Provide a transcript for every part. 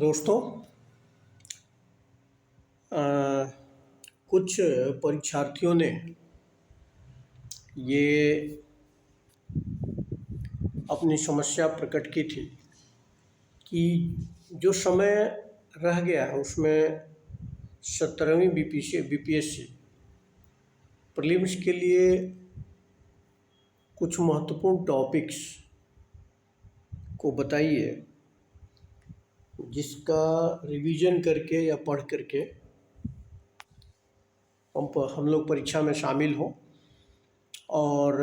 दोस्तों, अ, कुछ परीक्षार्थियों ने ये अपनी समस्या प्रकट की थी कि जो समय रह गया है उसमें 17वीं बीपीएससी प्रीलिम्स के लिए कुछ महत्वपूर्ण टॉपिक्स को बताइए जिसका रिवीजन करके या पढ़ करके हम लोग परीक्षा में शामिल हों और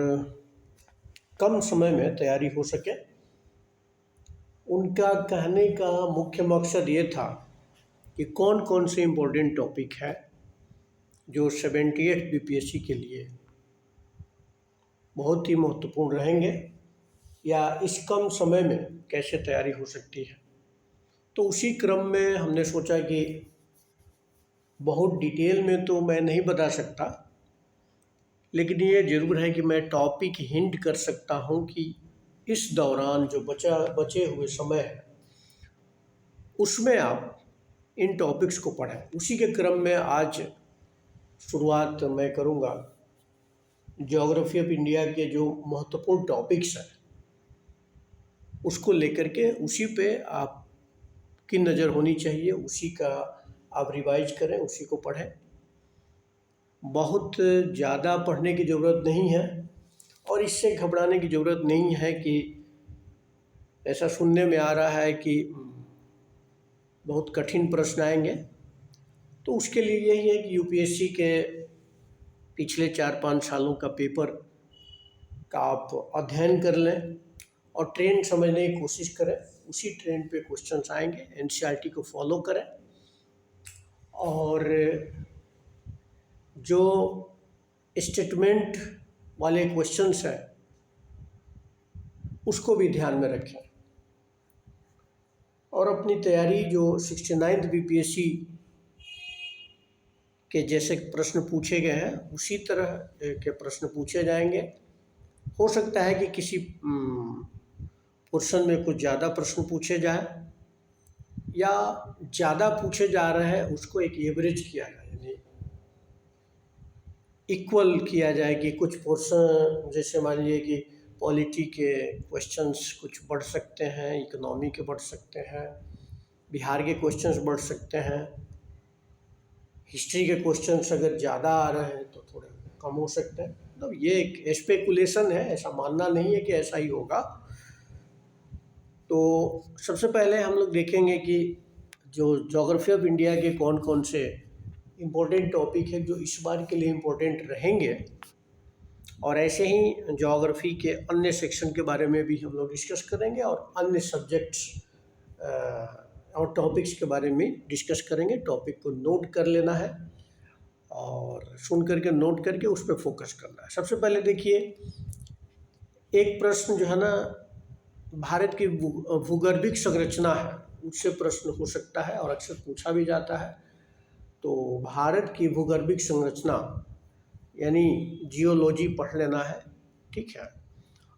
कम समय में तैयारी हो सके। उनका कहने का मुख्य मकसद ये था कि कौन कौन से इम्पोर्टेंट टॉपिक है जो 78 बीपीएससी के लिए बहुत ही महत्वपूर्ण रहेंगे या इस कम समय में कैसे तैयारी हो सकती है। तो उसी क्रम में हमने सोचा कि बहुत डिटेल में तो मैं नहीं बता सकता, लेकिन ये ज़रूर है कि मैं टॉपिक हिंट कर सकता हूँ कि इस दौरान जो बचे हुए समय है उसमें आप इन टॉपिक्स को पढ़ें। उसी के क्रम में आज शुरुआत मैं करूँगा ज्योग्राफी ऑफ इंडिया के जो महत्वपूर्ण टॉपिक्स हैं उसको लेकर के उसी पे आपकी नज़र होनी चाहिए, उसी का आप रिवाइज करें, उसी को पढ़ें। बहुत ज़्यादा पढ़ने की ज़रूरत नहीं है और इससे घबराने की ज़रूरत नहीं है कि ऐसा सुनने में आ रहा है कि बहुत कठिन प्रश्न आएंगे। तो उसके लिए यही है कि यूपीएससी के पिछले 4-5 सालों का पेपर का आप अध्ययन कर लें और ट्रेंड समझने की कोशिश करें। उसी ट्रेंड पे क्वेश्चंस आएंगे, एनसीईआरटी को फॉलो करें और जो स्टेटमेंट वाले क्वेश्चंस हैं उसको भी ध्यान में रखें और अपनी तैयारी जो 69th बीपीएससी के जैसे प्रश्न पूछे गए हैं उसी तरह के प्रश्न पूछे जाएंगे। हो सकता है कि किसी पोर्शन में कुछ ज़्यादा प्रश्न पूछे जाए या ज़्यादा पूछे जा रहे हैं उसको एक एवरेज किया जाए, यानी इक्वल किया जाए कि कुछ पोर्शन जैसे मान लीजिए कि पॉलिटी के क्वेश्चंस कुछ बढ़ सकते हैं, इकोनॉमी के बढ़ सकते हैं, बिहार के क्वेश्चंस बढ़ सकते हैं, हिस्ट्री के क्वेश्चंस अगर ज़्यादा आ रहे हैं तो थोड़े कम हो सकते हैं। मतलब ये एक स्पेकुलेशन है, ऐसा मानना नहीं है कि ऐसा ही होगा। तो सबसे पहले हम लोग देखेंगे कि जो ज्योग्राफी ऑफ इंडिया के कौन कौन से इम्पोर्टेंट टॉपिक है जो इस बार के लिए इम्पोर्टेंट रहेंगे और ऐसे ही ज्योग्राफी के अन्य सेक्शन के बारे में भी हम लोग डिस्कस करेंगे और अन्य सब्जेक्ट्स और टॉपिक्स के बारे में डिस्कस करेंगे। टॉपिक को नोट कर लेना है और सुन करके नोट करके उस पर फोकस करना है। सबसे पहले देखिए, एक प्रश्न जो है ना भारत की भूगर्भिक संरचना है उससे प्रश्न हो सकता है और अक्सर पूछा भी जाता है। तो भारत की भूगर्भिक संरचना यानी जियोलॉजी पढ़ लेना है, ठीक है।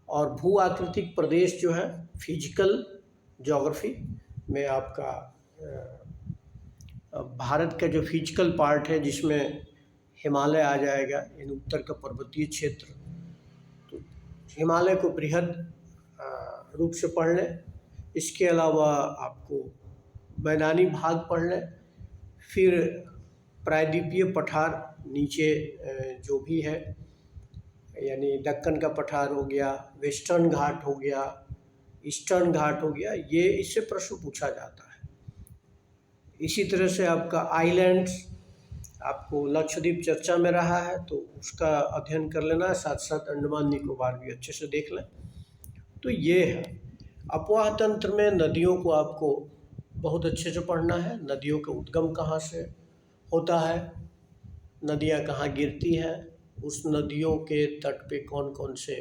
और भू आकृतिक प्रदेश जो है फिजिकल ज्योग्राफी में आपका भारत का जो फिजिकल पार्ट है जिसमें हिमालय आ जाएगा, यानी उत्तर का पर्वतीय क्षेत्र, तो हिमालय को बृहद रूप से पढ़ लें। इसके अलावा आपको मैदानी भाग पढ़ लें, फिर प्रायद्वीपीय पठार नीचे जो भी है, यानी दक्कन का पठार हो गया, वेस्टर्न घाट हो गया, ईस्टर्न घाट हो गया, ये इससे प्रश्न पूछा जाता है। इसी तरह से आपका आइलैंड्स, आपको लक्षद्वीप चर्चा में रहा है तो उसका अध्ययन कर लेना है, साथ साथ अंडमान निकोबार भी अच्छे से देख लें। तो ये है। अपवाह तंत्र में नदियों को आपको बहुत अच्छे से पढ़ना है। नदियों का उद्गम कहाँ से होता है, नदियाँ कहाँ गिरती हैं, उस नदियों के तट पे कौन कौन से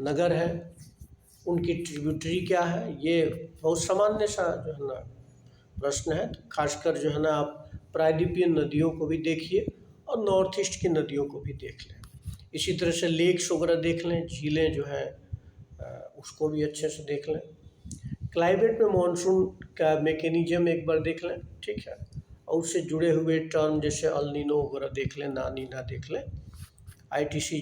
नगर हैं, उनकी ट्रिब्यूटरी क्या है, ये बहुत सामान्य सा जो है ना प्रश्न है। खासकर जो है ना आप प्रायद्वीपीय नदियों को भी देखिए और नॉर्थ ईस्ट की नदियों को भी देख लें। इसी तरह से लेक्स वगैरह देख लें, झीलें जो हैं उसको भी अच्छे से देख लें। क्लाइमेट में मानसून का मैकेनिज्म एक बार देख लें, ठीक है, और उससे जुड़े हुए टर्म जैसे अल नीनो वगैरह देख लें, ला नीना देख लें, आईटीसी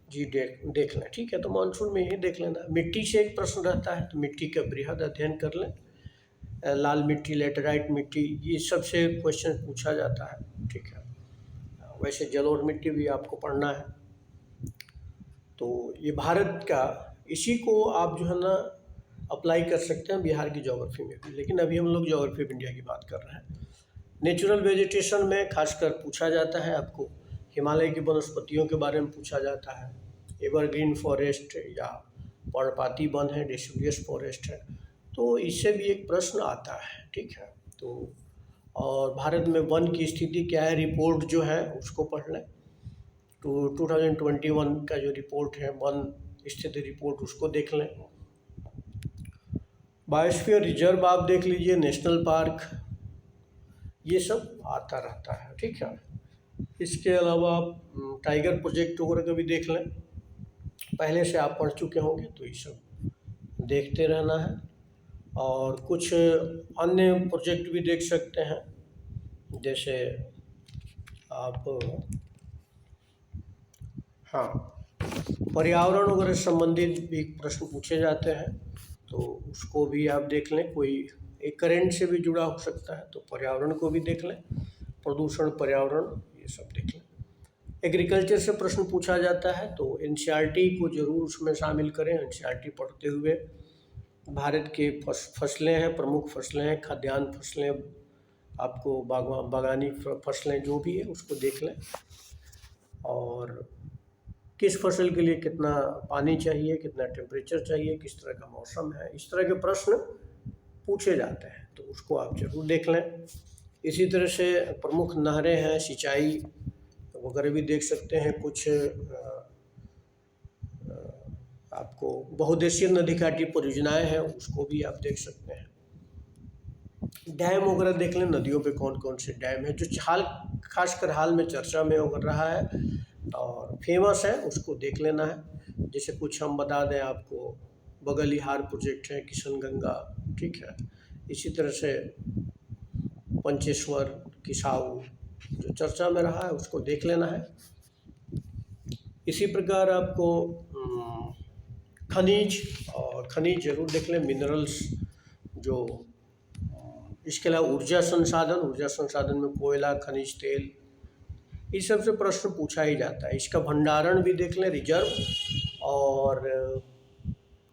जी देख लें, ठीक है। तो मानसून में यही देख लेना। मिट्टी से एक प्रश्न रहता है, तो मिट्टी का बृहद अध्ययन कर लें, लाल मिट्टी, लेटेराइट मिट्टी, ये सबसे क्वेश्चन पूछा जाता है, ठीक है। वैसे जलोढ़ मिट्टी भी आपको पढ़ना है। तो ये भारत का, इसी को आप जो है ना अप्लाई कर सकते हैं बिहार की ज्योग्राफी में भी, लेकिन अभी हम लोग ज्योग्राफी ऑफ इंडिया की बात कर रहे हैं। नेचुरल वेजिटेशन में खासकर पूछा जाता है आपको, हिमालय की वनस्पतियों के बारे में पूछा जाता है, एवरग्रीन फॉरेस्ट या पर्णपाती वन है, डेसिडुअस फॉरेस्ट है, तो इससे भी एक प्रश्न आता है, ठीक है। तो और भारत में वन की स्थिति क्या है, रिपोर्ट जो है उसको पढ़ लें। तो 2021 का जो रिपोर्ट है, वन स्थिति रिपोर्ट, उसको देख लें। बायोस्फीयर रिजर्व आप देख लीजिए, नेशनल पार्क, ये सब आता रहता है, ठीक है। इसके अलावा आप टाइगर प्रोजेक्ट वगैरह का भी देख लें, पहले से आप पढ़ चुके होंगे, तो ये सब देखते रहना है। और कुछ अन्य प्रोजेक्ट भी देख सकते हैं, जैसे आप, हाँ, पर्यावरण वगैरह संबंधित भी प्रश्न पूछे जाते हैं, तो उसको भी आप देख लें। कोई एक करेंट से भी जुड़ा हो सकता है, तो पर्यावरण को भी देख लें, प्रदूषण, पर्यावरण, ये सब देख लें। एग्रीकल्चर से प्रश्न पूछा जाता है, तो एनसीईआरटी को ज़रूर उसमें शामिल करें। एनसीईआरटी पढ़ते हुए भारत के फसलें हैं, प्रमुख फसलें हैं, खाद्यान्न फसलें, आपको बागानी फसलें जो भी है उसको देख लें। और किस फसल के लिए कितना पानी चाहिए, कितना टेम्परेचर चाहिए, किस तरह का मौसम है, इस तरह के प्रश्न पूछे जाते हैं, तो उसको आप जरूर देख लें। इसी तरह से प्रमुख नहरें हैं, सिंचाई वगैरह भी देख सकते हैं। कुछ आपको बहुउद्देशीय नदी घाटी परियोजनाएं हैं, उसको भी आप देख सकते हैं। डैम वगैरह देख लें, नदियों पे कौन कौन से डैम है जो खासकर हाल में चर्चा में हो रहा है और फेमस है, उसको देख लेना है। जैसे कुछ हम बता दें आपको, बगलिहार प्रोजेक्ट है, किशनगंगा, ठीक है। इसी तरह से पंचेश्वर, किसाऊ, जो चर्चा में रहा है उसको देख लेना है। इसी प्रकार आपको खनिज, और खनिज जरूर देख लें, मिनरल्स जो, इसके अलावा ऊर्जा संसाधन में कोयला, खनिज तेल, इस सब से प्रश्न पूछा ही जाता है। इसका भंडारण भी देख लें, रिजर्व, और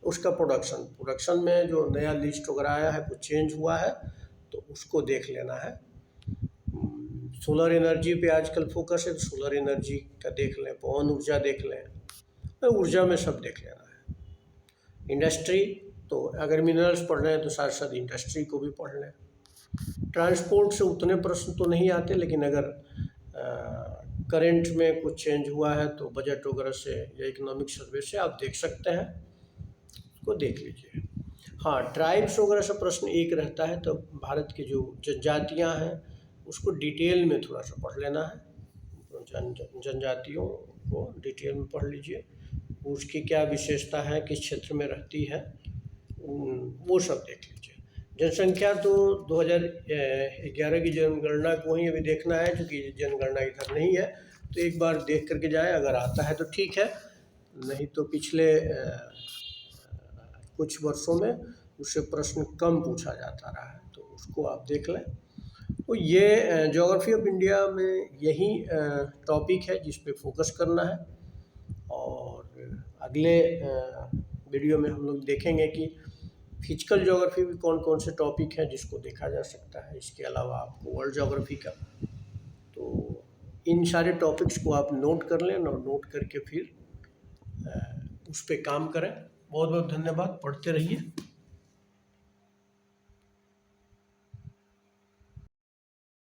उसका प्रोडक्शन में जो नया लिस्ट वगैरह आया है, कुछ चेंज हुआ है, तो उसको देख लेना है। सोलर एनर्जी पे आजकल फोकस है, तो सोलर एनर्जी का देख लें, पवन ऊर्जा देख लें, तो ऊर्जा में सब देख लेना है। इंडस्ट्री, तो अगर मिनरल्स पढ़ रहे हैं तो साथ साथ इंडस्ट्री को भी पढ़ लें। ट्रांसपोर्ट से उतने प्रश्न तो नहीं आते, लेकिन अगर करंट में कुछ चेंज हुआ है तो बजट वगैरह से या इकोनॉमिक सर्वे से आप देख सकते हैं, उसको देख लीजिए। हाँ, ट्राइब्स वगैरह से प्रश्न एक रहता है, तो भारत की जो जनजातियाँ हैं उसको डिटेल में थोड़ा सा पढ़ लेना है। जनजातियों को डिटेल में पढ़ लीजिए, उसकी क्या विशेषता है, किस क्षेत्र में रहती है, वो सब देख लीजिए। जनसंख्या तो 2011 की जनगणना को ही अभी देखना है, क्योंकि जनगणना इधर नहीं है, तो एक बार देख करके जाए, अगर आता है तो ठीक है, नहीं तो पिछले कुछ वर्षों में उससे प्रश्न कम पूछा जाता रहा है, तो उसको आप देख लें। तो ये ज्योग्राफी ऑफ इंडिया में यही टॉपिक है जिस पे फोकस करना है। और अगले वीडियो में हम लोग देखेंगे कि फिजिकल ज्योग्राफी में कौन कौन से टॉपिक हैं जिसको देखा जा सकता है। इसके अलावा आपको वर्ल्ड ज्योग्राफी का, तो इन सारे टॉपिक्स को आप नोट कर लें और नोट करके फिर उस पर काम करें। बहुत बहुत धन्यवाद, पढ़ते रहिए।